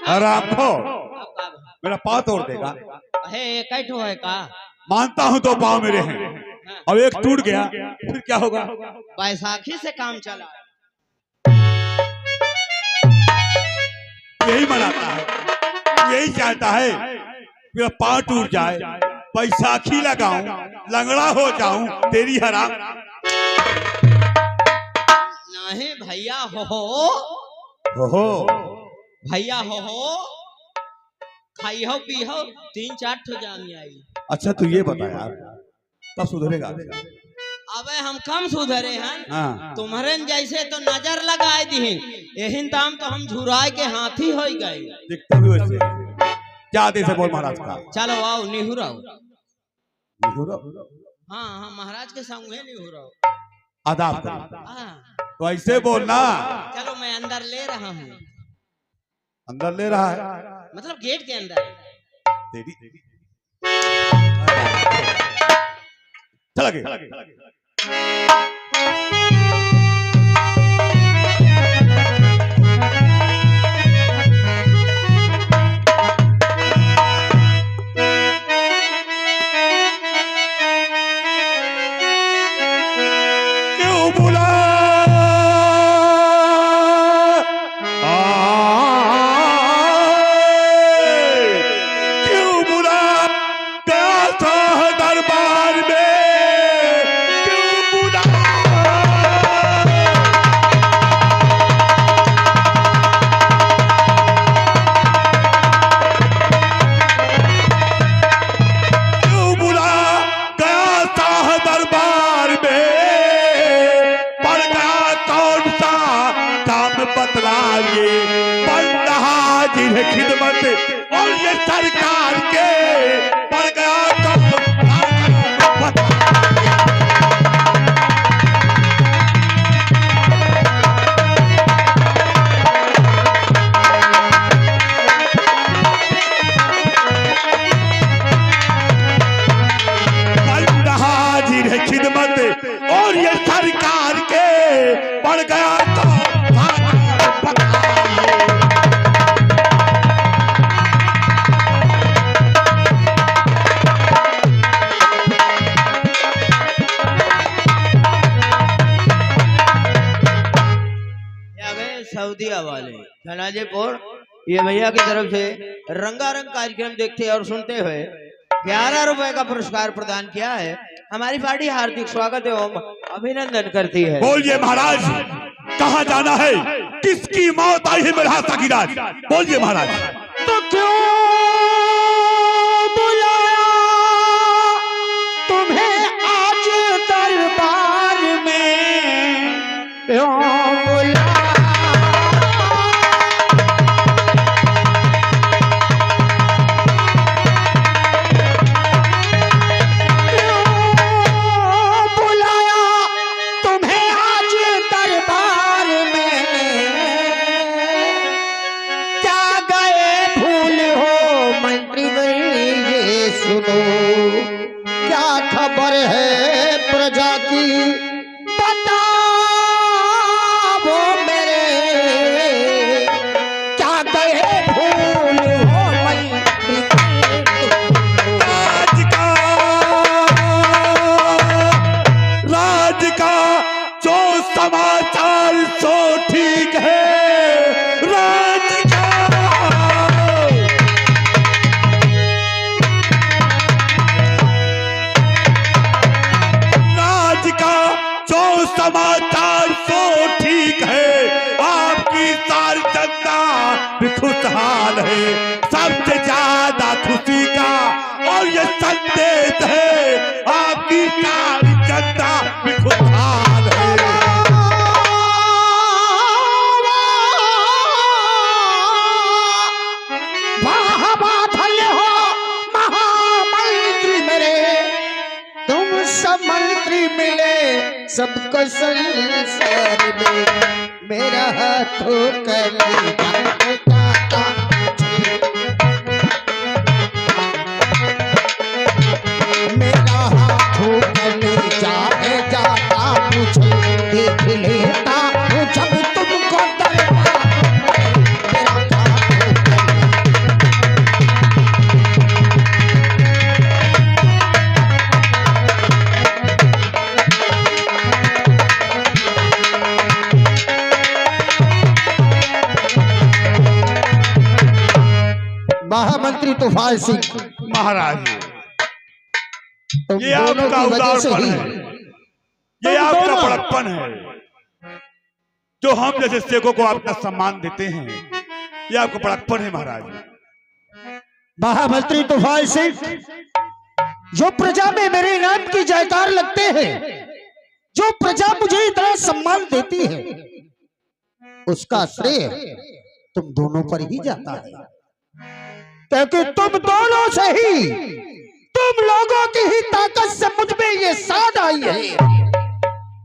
हरामखोर, मेरा पाँव तोड़ देगा। कैठो है का मानता हूँ तो पाँव मेरे हैं, अब एक टूट गया फिर क्या होगा? बैसाखी से काम चला। यही मनाता है, यही चाहता है मेरा पाँव टूट जाए, बैसाखी लगाऊं, लंगड़ा हो जाऊं, तेरी हराम। नहीं भैया हो भैया हो खाई हो पी हो 3-4 ठो जामी आई। अच्छा तू ये बता यार, कब सुधरेगा? अबे हम कम सुधरे हैं। हाँ। तुम्हारे जैसे तो नजर लगाए दीहिन, यही दाम तो हम झुराए के हाथी हो गए। दिखता भी वैसे। क्या आदेश है बोल महाराज का? चलो आओ निहुराओ। निहुराओ? हाँ हाँ महाराज के संग है निहुराओ। आदाब कर। हाँ तो ऐसे बोलना। चलो मैं अंदर ले रहा हूँ। अंदर ले रहा है मतलब गेट के अंदर। तेरी चला गया। खिदमत और ये सरकार के पड़ गया तो हाजिर है खिदमत और ये सरकार के पड़ गया तो सऊदीया वाले धनाजीपुर ये भैया की तरफ से रंगारंग कार्यक्रम देखते और सुनते हुए 11 रुपए का पुरस्कार प्रदान किया है। हमारी पार्टी हार्दिक स्वागत एवं अभिनंदन करती है। बोलिए महाराज, कहाँ जाना है? किसकी मौत आई है मेरा साकीराज? बोलिए महाराज। तो क्यों बुलाया तुम्हें आज दरबार में? क्यों बुलाया खुशहाल है, सबसे ज्यादा खुशी का और ये संदेश है आपकी सारी जनता भी खुशहाल है। हो महामंत्री मेरे, तुम सब मंत्री मिले सबको संसार में, मेरा हाथों कर महामंत्री तूफान सिंह, महाराज तुम ये दोनों आपका की वजह से उदारपन ही है, ये आपका बड़प्पन है, जो हम जैसे सेवकों को अपना सम्मान देते हैं, ये आपका बड़प्पन है महाराज। महामंत्री तूफान सिंह, जो प्रजा में मेरे नाम की जयकार लगते हैं, जो प्रजा मुझे इतना सम्मान देती है, उसका श्रेय तुम दोनों पर ही जाता है, क्योंकि तुम दोनों से ही, तुम लोगों की ही ताकत से मुझ में ये साध आई है,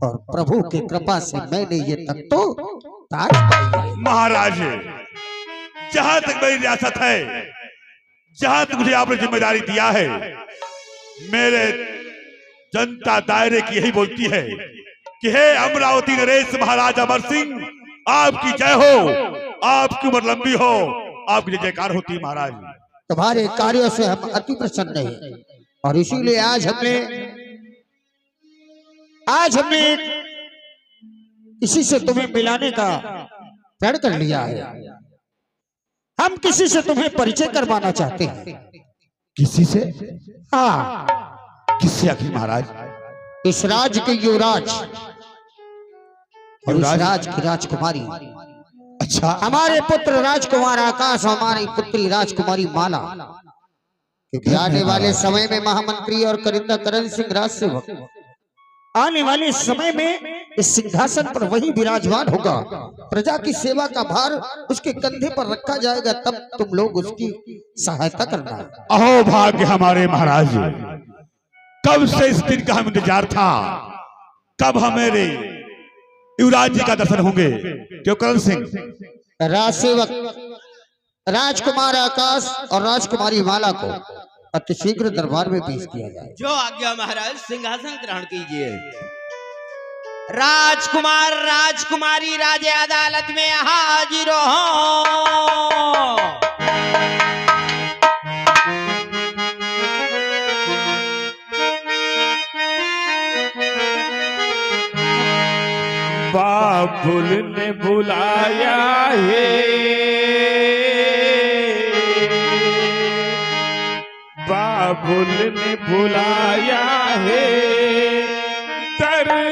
और प्रभु की कृपा से मैंने ये तक तो ताज पाई है। महाराज जहां तक मेरी रियासत है, जहां तक मुझे आपने जिम्मेदारी दिया है, मेरे जनता दायरे की यही बोलती है कि हे अमरावती नरेश महाराज अमर सिंह, आपकी जय हो, आपकी उम्र लंबी हो, आपकी जयकार होती है महाराज। तुम्हारे कार्यों से हम अति प्रसन्न हैं, और इसीलिए आज हमने किसी से तुम्हें मिलाने का प्रण कर लिया है। हम किसी से तुम्हें परिचय करवाना चाहते हैं। किसी से? हाँ, किससे आखिर महाराज? इस राज्य के युवराज और इस राज की राजकुमारी, अच्छा, हमारे पुत्र राजकुमार आकाश, हमारी पुत्री राजकुमारी माला, क्योंकि आने वाले समय में महामंत्री और करिंदा करण सिंह राज सेवक, आने वाले समय में इस सिंहासन पर वही विराजमान होगा। प्रजा की सेवा का भार उसके कंधे पर रखा जाएगा, तब तुम लोग उसकी सहायता करना। अहो भाग्य हमारे महाराज, कब से इस दिन का हम इंतजार था, कब हमारे युवराज जी का दर्शन होंगे। क्यों करण सिंह? राज सेवक राजकुमार आकाश और राजकुमारी माला को अतिशीघ्र दरबार में पेश किया जाए। जो आज्ञा महाराज, सिंहासन ग्रहण कीजिए। राजकुमार राजकुमारी राजे अदालत में हाजिर हो। बाबुल ने बुलाया है, बाबुल ने बुलाया है, दरबार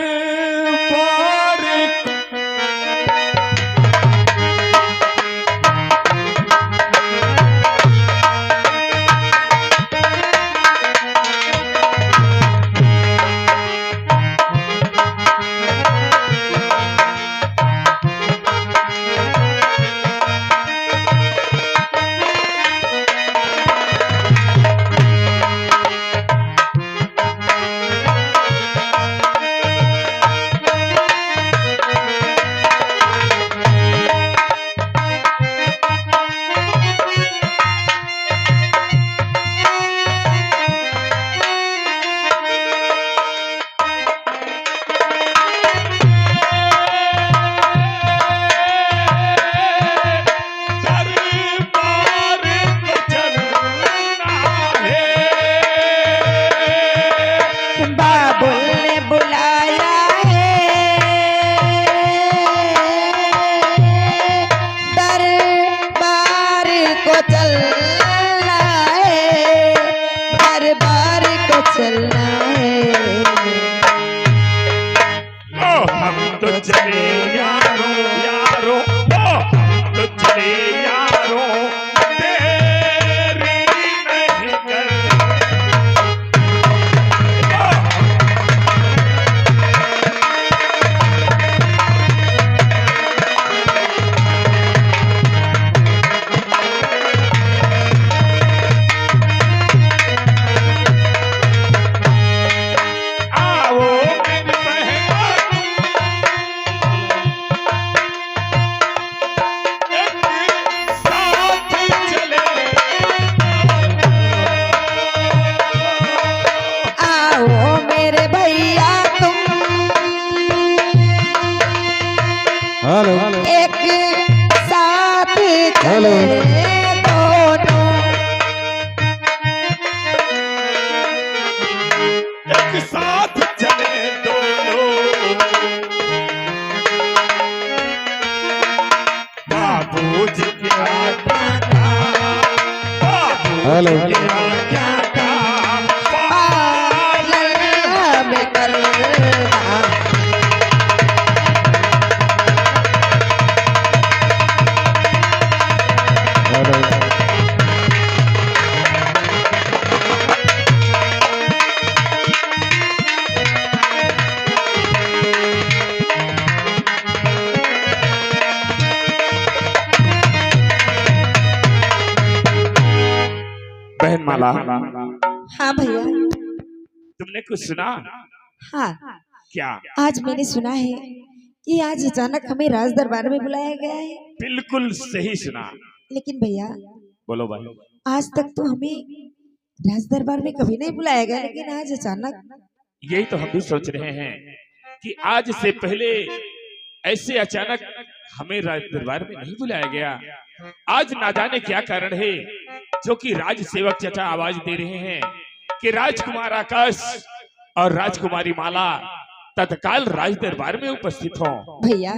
एक साथ चले दोनों, एक साथ चले दोनों, बाबूजी की आज्ञा का, हेलो क्या का हमें करना। बहन माला, हाँ भैया। तुमने कुछ सुना? हाँ, क्या? आज मैंने सुना है कि आज अचानक हमें राज दरबार में बुलाया गया है। बिल्कुल सही सुना। लेकिन भैया, बोलो भाई। आज तक तो हमें राज दरबार में कभी नहीं बुलाया गया, लेकिन आज अचानक। यही तो हम भी सोच रहे हैं कि आज से पहले ऐसे अचानक हमें राज दरबार में नहीं बुलाया गया। आज ना जाने क्या कारण है जो कि राज सेवक चाचा आवाज दे रहे हैं कि राजकुमार आकाश और राजकुमारी माला तत्काल राज दरबार में उपस्थित हो। भैया,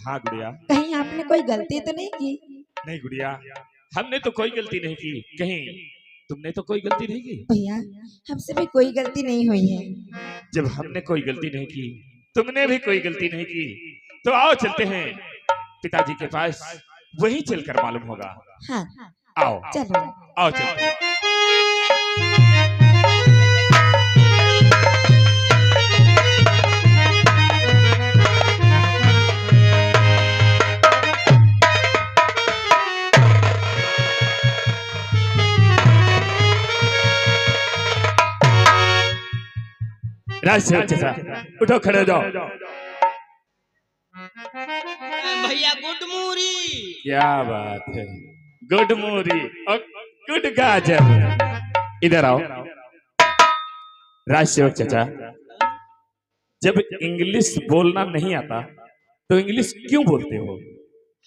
हाँ गुड़िया। कहीं आपने कोई गलती तो नहीं की? नहीं गुड़िया, हमने तो कोई गलती नहीं की। कहीं तुमने तो कोई गलती नहीं की? भैया, हमसे भी कोई गलती नहीं हुई है। जब हमने कोई गलती नहीं की, तुमने भी कोई गलती नहीं की, तो आओ चलते हैं पिताजी के पास, वहीं चलकर मालूम होगा। हाँ, आओ चलो। आओ चलते हैं। राज सेवक चाचा, उठो, खड़े हो जाओ। भैया गुड मूरी। क्या बात है, गुड मोरी और गुड गाजर। इधर आओ। राज सेवक चाचा, जब इंग्लिश बोलना नहीं आता तो इंग्लिश क्यों बोलते हो?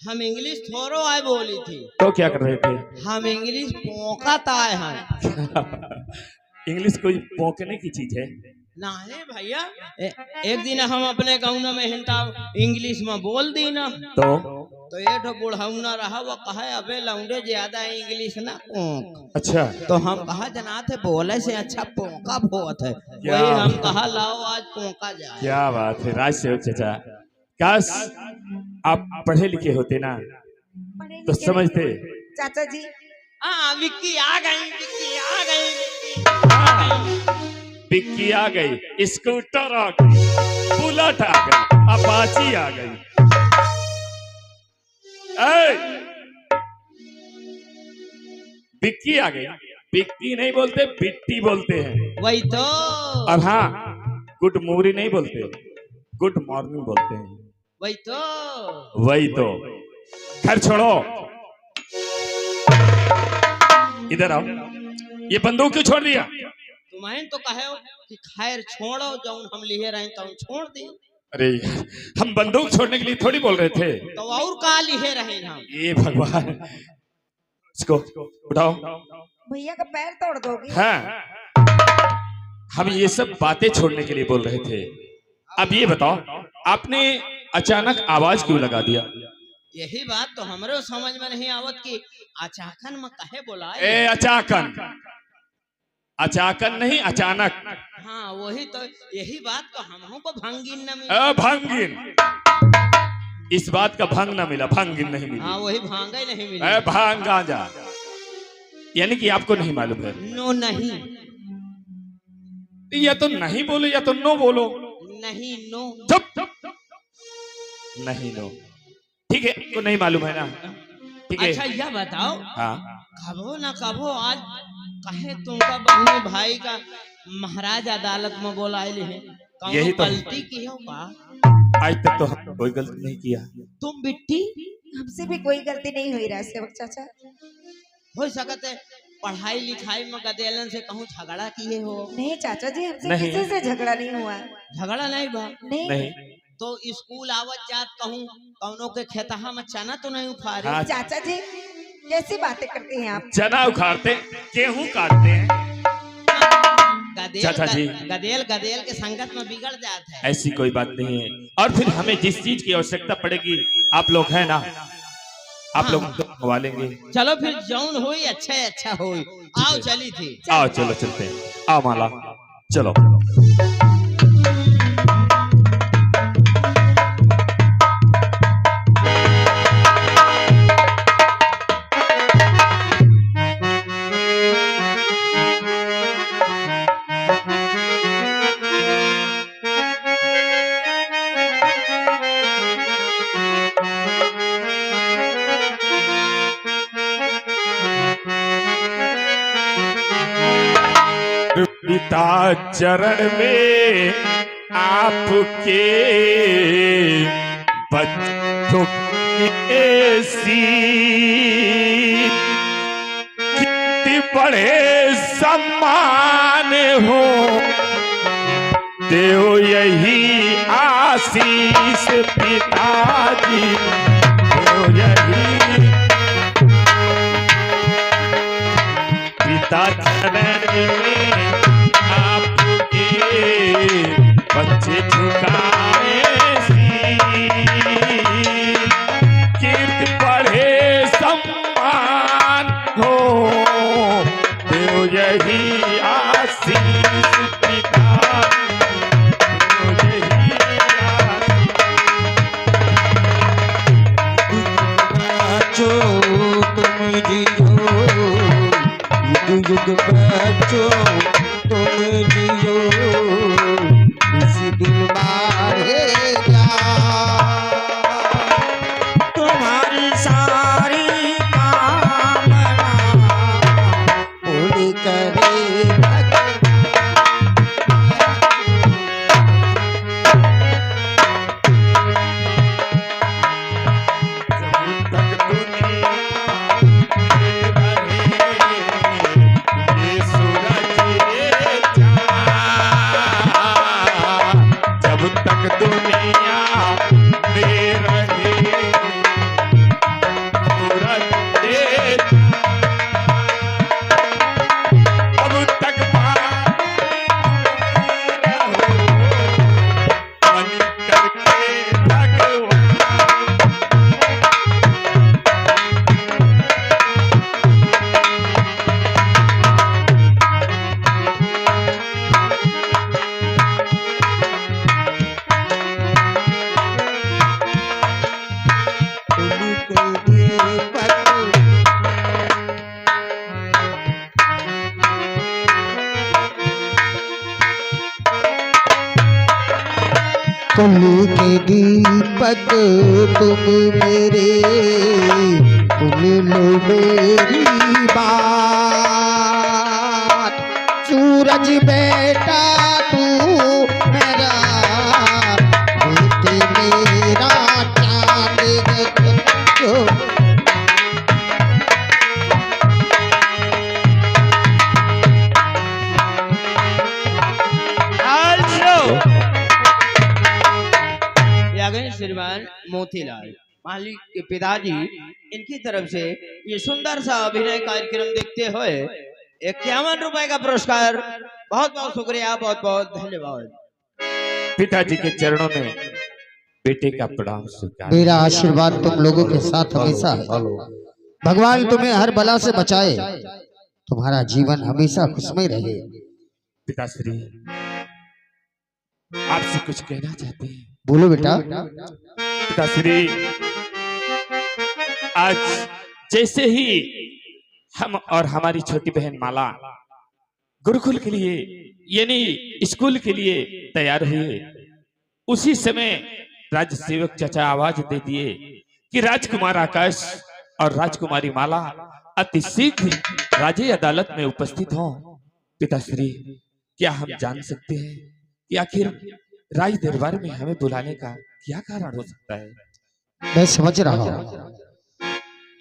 हम इंग्लिश थोड़ो आए बोली थी, तो क्या कर रहे थे? हम इंग्लिश पोकात आए हैं। इंग्लिश कोई भौंकने की चीज है? नहीं भैया, एक दिन हम अपने गाँव में हिंटा इंग्लिश में बोल दी ना, तो ये तो बुढ़ाउना रहा, वो कहे अबे लौंडे ज्यादा इंग्लिश ना पोंक। अच्छा, तो हम कहा जना थे बोले से अच्छा पोंका बहुत है, क्या? वही हम कहा लाओ आज पोंका जाए। क्या बात है राज सेवक चाचा, काश आप पढ़े लिखे होते ना तो समझते। चाचा जी, हाँ विक्की आ गई, विक्की आ गई, विक्की आ गई। पिक्की आ गई, स्कूटर आ गई, बुलेट आ गई, अपाची आ गई। पिक्की आ गई। पिक्की नहीं बोलते, बिट्टी बोलते हैं। वही तो। और हाँ, गुड मॉर्निंग नहीं बोलते, गुड मॉर्निंग बोलते हैं। वही तो। वही तो। घर छोड़ो, इधर आओ। ये बंदूक क्यों छोड़ दिया? तुम्हें तो कहे कि खैर छोड़ो, जौन हम लिए रहे तो छोड़ दी। अरे यार, हम बंदूक छोड़ने के लिए थोड़ी बोल रहे थे। तो और का लिए रहे हम? ये भगवान, इसको उठाओ। भैया का पैर तोड़ दोगे। हाँ, हम ये सब बातें छोड़ने के लिए बोल रहे थे। अब ये बताओ, आपने अचानक आवाज क्यों लगा दिया? यही बात तो हमरे समझ में नहीं आवत कि अचाकन में कहे बोला। ए अचाकन, अचाकन नहीं, अचानक। हाँ वही तो, यही बात तो हमको को भंगिन न मिला। भंगिन, इस बात का भंग न मिला, भंगिन नहीं मिला। हाँ वही भांगा ही नहीं मिला। भांग गांजा, यानी कि आपको नहीं मालूम है? नो नहीं, या तो नहीं बोलो या तो नो बोलो। नहीं नो। चुप, नहीं नो, ठीक है, आपको नहीं मालूम है ना? ठीक है। अच्छा यह बताओ, हाँ, कभो ना कभो आज कहे तुमका बहू भाई का महाराज अदालत में बोलाए है, यही तो गलती की हो का? आज तक तो हम कोई गलती नहीं किया। तुम बिट्टी? हमसे भी कोई गलती नहीं हुई राज सेवक चाचा। हो सकते है पढ़ाई लिखाई में गदेलन से कहूँ झगड़ा किए हो। नहीं चाचा जी, हमसे नहीं। किसी से झगड़ा नहीं हुआ। झगड़ा नहीं बा? नहीं। तो स्कूल आवत जात कहूँ कौनों के खेतहा में चना तो नहीं उखाड़े? हाँ। चाचा जी कैसी बातें करते हैं आप? चना उखाड़ते, गेहूं काटते हैं। गदेल चाचा जी, गदेल गदेल के संगत में बिगड़ जाता है। ऐसी कोई बात नहीं है। और फिर हमें जिस चीज की आवश्यकता पड़ेगी, आप लोग हैं ना, आप लोग मंगवा लेंगे। चलो फिर जौन होई अच्छा है, अच्छा होई। आओ चली थी। आओ चलो चलते हैं। आओ माला चलो। पिता चरण में आपके बच्चों की ऐसी कितने बड़े सम्मान हो, देव यही आशीष पिताजी, देव यही पिता चरण में आपके बच्चे झुकाए कीर्ति बढ़े सम्मान हो, देव यही आशीष पिता, देव यही बच्चों तुम जियो, युग युग बच्चों तुम जियो, इसी दिन बढ़ेगा तुम्हारी सारी कामना पूरी करेगा। कुल के दीपक तुम मेरे, सुन लो मेरी बात, सूरज बेटा तू मेरा, बेटे मेरा चांद जो श्रीमान मोतीलाल मालिक के पिताजी, इनकी तरफ से ये सुंदर सा अभिनय कार्यक्रम देखते हुए 51 रुपए का पुरस्कार। बहुत बहुत शुक्रिया, बहुत बहुत धन्यवाद। पिताजी के चरणों में बेटे का प्रणाम स्वीकार। मेरा आशीर्वाद तुम लोगों के साथ हमेशा है। भगवान तुम्हें हर बला से बचाए, तुम्हारा जीवन हमेशा खुशमय रहे। पिताश्री आपसे कुछ कहना चाहते हैं? बोलो बेटा। पिताश्री आज जैसे ही हम और हमारी छोटी बहन माला गुरुकुल के लिए यानी स्कूल के लिए तैयार हुए, उसी समय राज्य सेवक चाचा आवाज दे दिए कि राजकुमार आकाश और राजकुमारी माला अति शीघ्र राज्य अदालत में उपस्थित हों। पिताश्री क्या हम जान सकते हैं कि आखिर राज दरबार में हमें बुलाने का क्या कारण हो सकता है? मैं समझ रहा हूँ,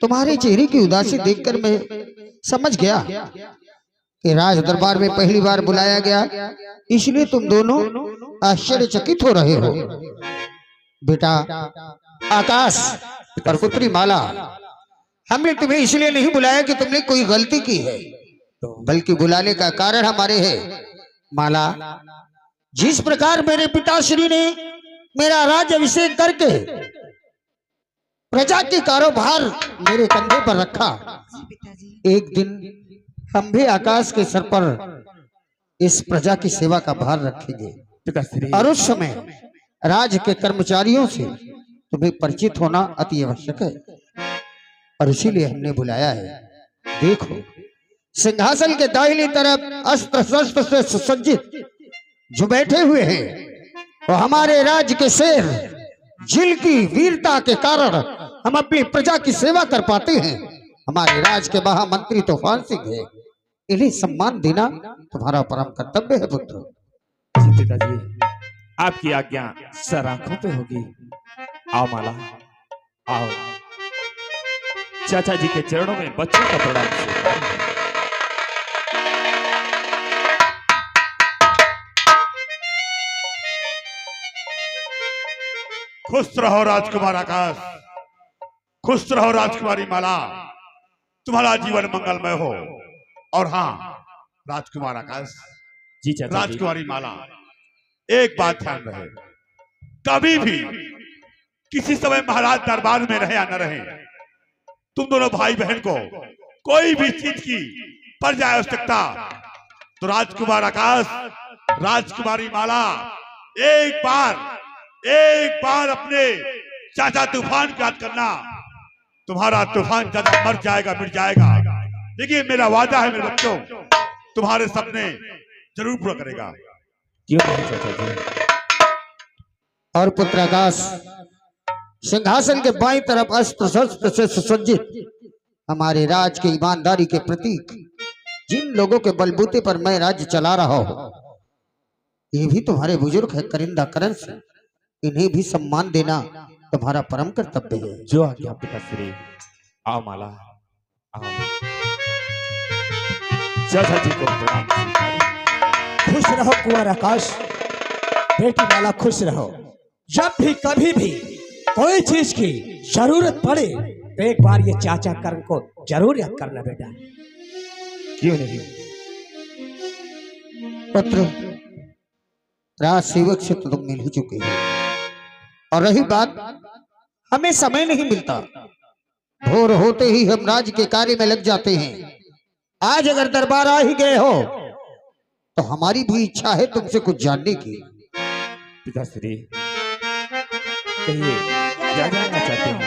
तुम्हारे चेहरे की उदासी देखकर मैं समझ गया कि राज दरबार में पहली बार बुलाया गया, इसलिए तुम दोनों आश्चर्यचकित हो रहे हो। बेटा आकाश और पुत्री माला, हमने तुम्हें इसलिए नहीं बुलाया कि तुमने कोई गलती की है, बल्कि बुलाने का कारण हमारे है। माला, जिस प्रकार मेरे पिताश्री ने मेरा राज्य अभिषेक करके प्रजा की कारोबार मेरे कंधे पर रखा। जी पिताजी। एक दिन हम भी आकाश के सर पर इस प्रजा की सेवा का भार रखेंगे पिताश्री, और उस समय राज्य के कर्मचारियों से तुम्हें परिचित होना अति आवश्यक है और इसीलिए हमने बुलाया है। देखो, सिंहासन के दाहिनी तरफ अस्त्र शस्त्र से सुसज्जित जो बैठे हुए हैं वो हमारे राज्य के शेर, जिनकी वीरता के कारण हम अपनी प्रजा की सेवा कर पाते हैं। हमारे राज्य के महामंत्री तूफान सिंह है। इन्हें सम्मान देना तुम्हारा परम कर्तव्य है पुत्र। जी पिताजी, आपकी आज्ञा सर आंखों पे होगी। आओ माला, आओ चाचा जी के चरणों में बच्चों का प्रणाम स्वीकार। खुश रहो राजकुमार आकाश, खुश रहो राजकुमारी माला, तुम्हारा जीवन मंगलमय हो। और हाँ राजकुमार आकाश, जी चाचा जी, राजकुमारी माला, एक बात ध्यान रहे, कभी भी किसी समय महाराज दरबार में रहे या न रहे, तुम दोनों भाई बहन को कोई भी चीज की पड़ जाए आवश्यकता तो राजकुमार आकाश, राजकुमारी माला एक बार अपने चाचा तूफान को याद करना। तुम्हारा तूफान चाचा मर जाएगा, मिट जाएगा, देखिए मेरा वादा है मेरे बच्चों, तुम्हारे सपने जरूर पूरा करेगा। क्यों नहीं चाचा जी। और पुत्र आकाश, सिंहासन के बाईं तरफ अस्त्र शस्त्र से सुसज्जित हमारे राज की ईमानदारी के प्रतीक, जिन लोगों के बलबूते पर मैं राज्य चला रहा हूं, ये भी तुम्हारे बुजुर्ग है करिंदा करण सिंह। इन्हें भी सम्मान देना तुम्हारा परम कर्तव्य है। जो आज्ञा पिताश्री। आओ माला, आओ चाचा जी को प्रणाम स्वीकार। खुश रहो कुंवर आकाश, बेटी माला खुश रहो। जब भी कभी भी कोई चीज की जरूरत पड़े तो एक बार ये चाचा करण को जरूर याद करना बेटा। क्यों नहीं। पुत्र, राज सेवक से तो तुम मिल ही चुके हो, और रही बात, हमें समय नहीं मिलता, भोर होते ही हम राज्य के कार्य में लग जाते हैं। आज अगर दरबार आ ही गए हो तो हमारी भी इच्छा है तुमसे कुछ जानने की। पिताश्री कहिए, क्या जानना चाहते हैं?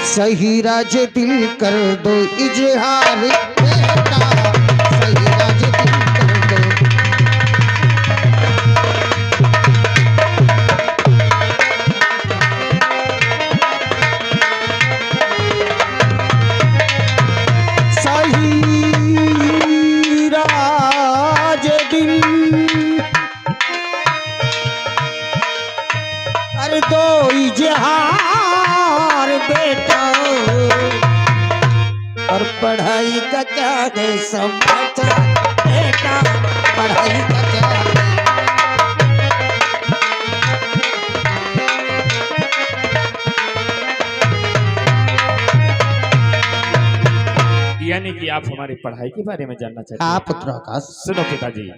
सही राज दिल कर दो इजहार बेटा, सही राज दिल कर दो। दो इजहार बेटा, और पढ़ाई का क्या है समाचार बेटा, पढ़ाई का क्या है। यानी कि आप हमारी पढ़ाई के बारे में जानना चाहते हैं? हाँ पुत्र आकाश। सुनो पिताजी,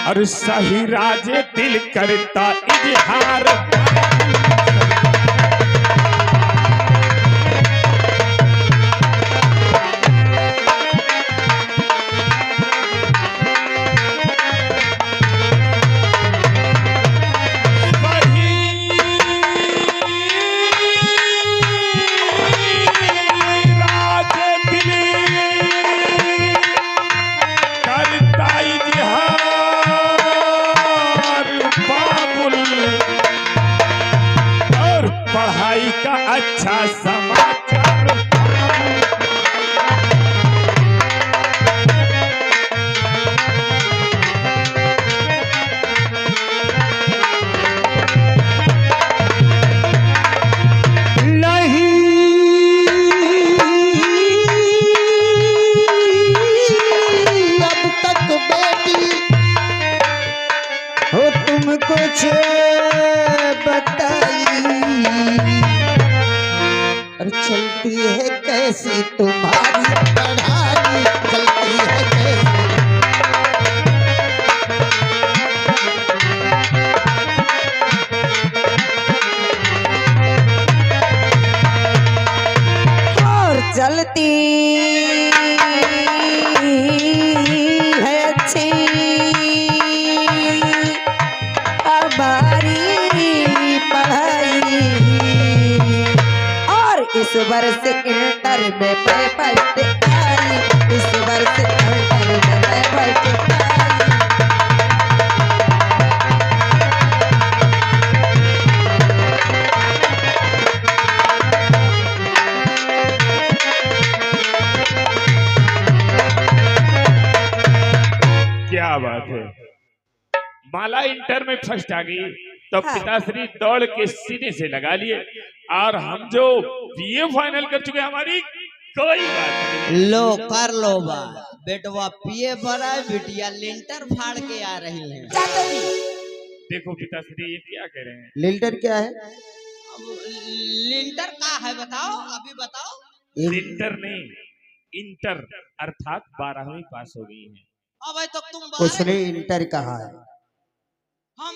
और सही राज दिल करता इजहार, पढ़ाई का अच्छा समाचार। नहीं अब तक बेटी हो तुम कुछ बताई, और चलती है कैसी तुम्हारी पढ़ाई, चलती है कैसी। इस वर्ष इंटर में मैं फर्स्ट आई, इस वर्ष इंटर में मैं फर्स्ट आई। क्या बात है, माला इंटर में फर्स्ट आ गई तो हाँ। पिताश्री दौड़ के सीने से लगा लिए, और हम जो बीए फाइनल कर चुके हैं, हमारी कोई बात नहीं। लो कर लो बात, बेटवा पिए बड़ा है, बिटिया लिंटर फाड़ के आ रही है। चाचा जी देखो पिताश्री ये क्या कह रहे हैं। लिल्टर क्या है? अब लिंटर का है बताओ, अभी बताओ। इंटर नहीं, इंटर अर्थात 12वीं पास हो गई है। अब तो तुम उसने इंटर कहा है, हम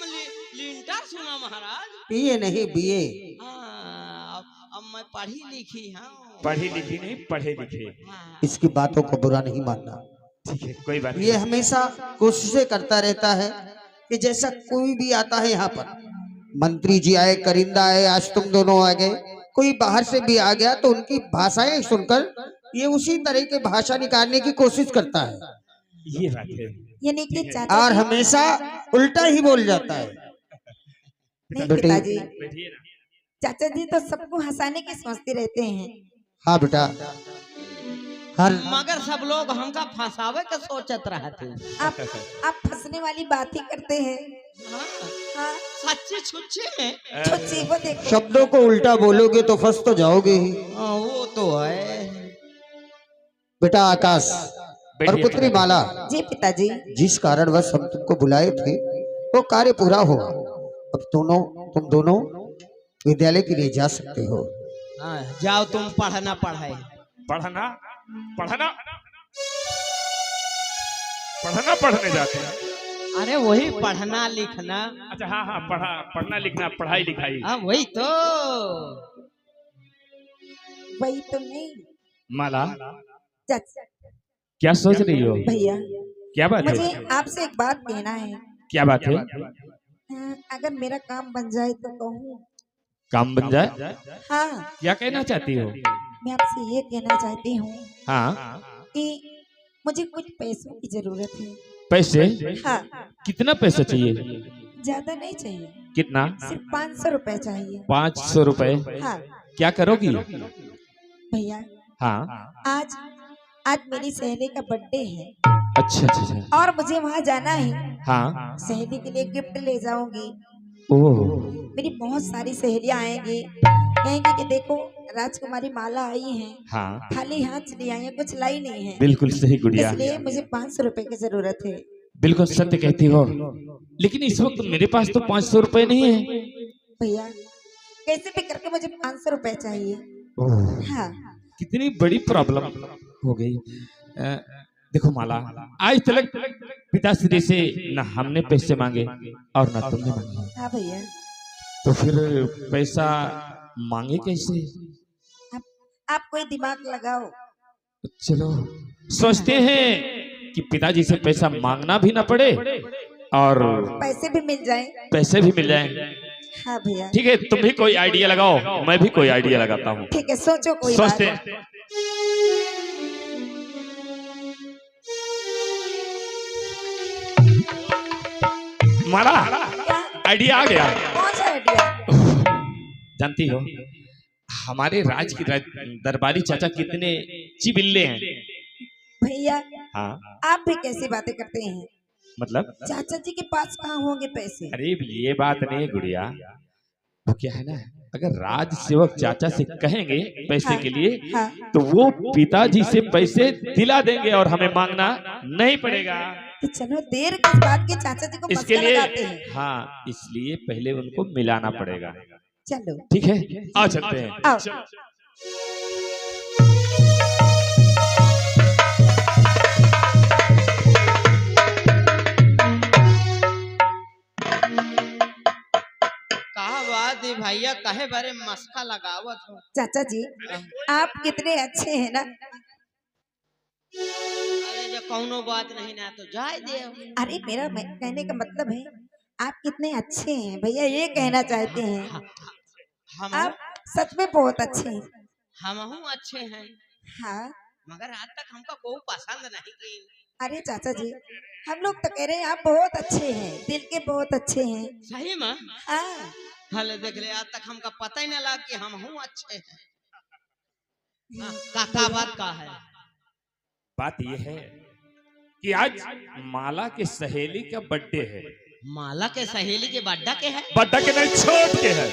लिंटर सुना महाराज। बीए नहीं बीए। हाँ, अब मैं पढ़ी लिखी हूँ। पढ़ी लिखी नहीं, पढ़े लिखे। हाँ, इसकी बातों को बुरा नहीं मानना। ठीक है, कोई बात ये हमेशा कोशिशें करता रहता है कि जैसा कोई भी आता है यहाँ पर, मंत्री जी आए, करिंदा आए, आज तुम दोनों आ गए, कोई बाहर से भी आ गया तो उनकी भाषाएं सुनकर ये उसी तरह की भाषा निकालने की कोशिश करता है, ये बात है। यानी कि चाचा और जी, हमेशा उल्टा ही बोल जाता है। नहीं बेटे, पिताजी, बैठिए ना। चाचा जी तो सबको हंसाने की सोचते रहते हैं। हाँ बेटा, हर मगर सब लोग हमका फंसावे के सोचत रहते। आप फंसने वाली बात ही करते हैं। हाँ, हाँ, सच्ची छुच्ची में। छोची वो देखो। शब्दों को उल्टा बोलोगे तो फंस तो जाओगे ही। हाँ, वो तो है। बेटा आकाश और पुत्री माला, जी पिताजी। जिस कारणवश हम तुमको बुलाए थे वो कार्य पूरा हुआ। अब तुम दोनों विद्यालय के लिए जा सकते हो। हाँ, जाओ तुम पढ़ना पढ़ाई। पढ़ना पढ़ना पढ़ना पढ़ने जाते हैं। अरे वही पढ़ना लिखना। अच्छा हाँ हाँ, पढ़ना लिखना, पढ़ाई लिखाई। हाँ वही तो। वही तो नहीं माला चाचा क्या सोच रही हो? भैया, क्या बात मुझे है? आपसे एक बात कहना है। क्या बात है? अगर मेरा काम बन जाए तो कहूँ। काम बन जाए? हाँ, क्या कहना चाहती हो? मैं आपसे ये कहना चाहती हूँ हाँ, कि मुझे कुछ पैसों की जरूरत है। पैसे? हाँ, कितना पैसा चाहिए? ज्यादा नहीं चाहिए, कितना? सिर्फ 500 रुपए चाहिए। 500 रुपए? हाँ क्या करोगी? भैया, हाँ, आज मेरी सहेली का बर्थडे है अच्छा अच्छा अच्छा। और मुझे वहाँ जाना है। हाँ, सहेली के लिए गिफ्ट ले जाऊंगी। ओह, मेरी बहुत सारी सहेलियां आएंगी, कहेंगी कि देखो राजकुमारी माला आई है, हाँ, खाली हाथ चली आई है, कुछ लाई नहीं है। बिल्कुल सही गुड़िया, इसलिए मुझे 500 रुपए की जरूरत है। बिल्कुल सत्य कहती हो, लेकिन इस वक्त मेरे पास तो 500 रुपए नहीं है। भैया, कैसे भी करके मुझे 500 रुपए चाहिए। ओह, हाँ, कितनी बड़ी प्रॉब्लम हो गई। देखो माला, आज तक पिताश्री से न हमने पैसे मांगे और न तुमने मांगे, हाँ भैया। तो फिर पैसा मांगे कैसे? आप कोई दिमाग लगाओ। चलो सोचते हैं कि पिताजी से पैसा मांगना भी ना पड़े और पैसे भी मिल जाए। पैसे भी मिल जाए। हाँ भैया, ठीक है, तुम भी कोई आइडिया लगाओ, मैं भी कोई आइडिया लगाता हूँ। ठीक है, सोचो कोई सोचते बात। हैं। माला, क्या? आइडिया आ गया। कौन सा आइडिया? जानती हो हमारे राज की दरबारी चाचा कितने चिबिल्ले हैं। भैया, हाँ, आप भी कैसी बातें करते हैं? मतलब चाचा जी के पास कहाँ होंगे पैसे? अरे ये बात नहीं गुड़िया, वो क्या है ना, अगर राज सेवक चाचा से कहेंगे पैसे के लिए हाँ, तो वो पिताजी से पैसे दिला देंगे और हमें मांगना नहीं पड़ेगा। तो चलो देर किस बात की, चाचा जी को इसके मस्का लिए लगाते हैं। हाँ, इसलिए पहले उनको मिलाना पड़ेगा। चलो ठीक है, आ चलते हैं। आओ। कहा बात है भैया, कहे बारे मस्का लगावत हो। चाचा जी, आप कितने अच्छे हैं ना। अरे जो कौनो बात नहीं ना तो जाए दे। अरे मेरा कहने का मतलब है आप कितने अच्छे हैं भैया, ये कहना चाहते हैं। हम आप सच में बहुत अच्छे हैं। हम अच्छे हैं, हाँ। मगर आज तक हमको कोई पसंद नहीं की। अरे चाचा जी, हम लोग तो कह रहे हैं आप बहुत अच्छे हैं, दिल के बहुत अच्छे हैं। सही में? हाँ। हले देख ले, आज तक हमका पता ही न लगा कि हम अच्छे हैं। का बात का है? बात यह है कि आज माला के सहेली का बर्थडे है। माला के सहेली के बड्डा के है? बर्थडे के नहीं, छोट के है।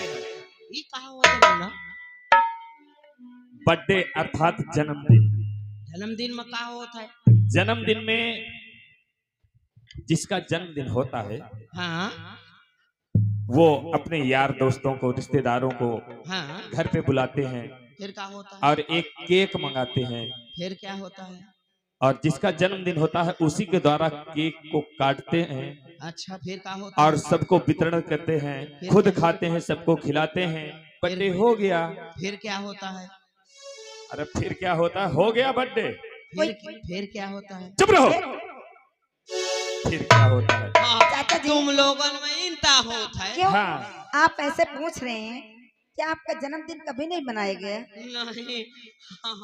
ये कहा हुआ था बोला? बर्थडे अर्थात जन्मदिन। जन्मदिन में कहा होता है? जन्मदिन में जिसका जन्मदिन होता है, हाँ वो अपने यार दोस्तों को, रिश्तेदारों को हाँ। घर पे बुलाते हैं फिर क्या होता है? और एक केक मंगाते हैं। फिर क्या होता है? और जिसका जन्मदिन होता है उसी के द्वारा केक को काटते हैं अच्छा, फिर क्या होता है? और सबको वितरण करते हैं, खुद खाते हैं, सबको खिलाते हैं। बर्थडे हो गया। फिर क्या होता है? अरे फिर क्या होता है? हो गया बर्थडे। फिर क्या होता है? चुप रहो। फिर क्या होता है? चाचा जी, तुम लोगन में इंता होता है? क्यों हाँ। आप ऐसे पूछ रहे हैं? क्या आपका जन्मदिन कभी नहीं मनाया गया? नहीं,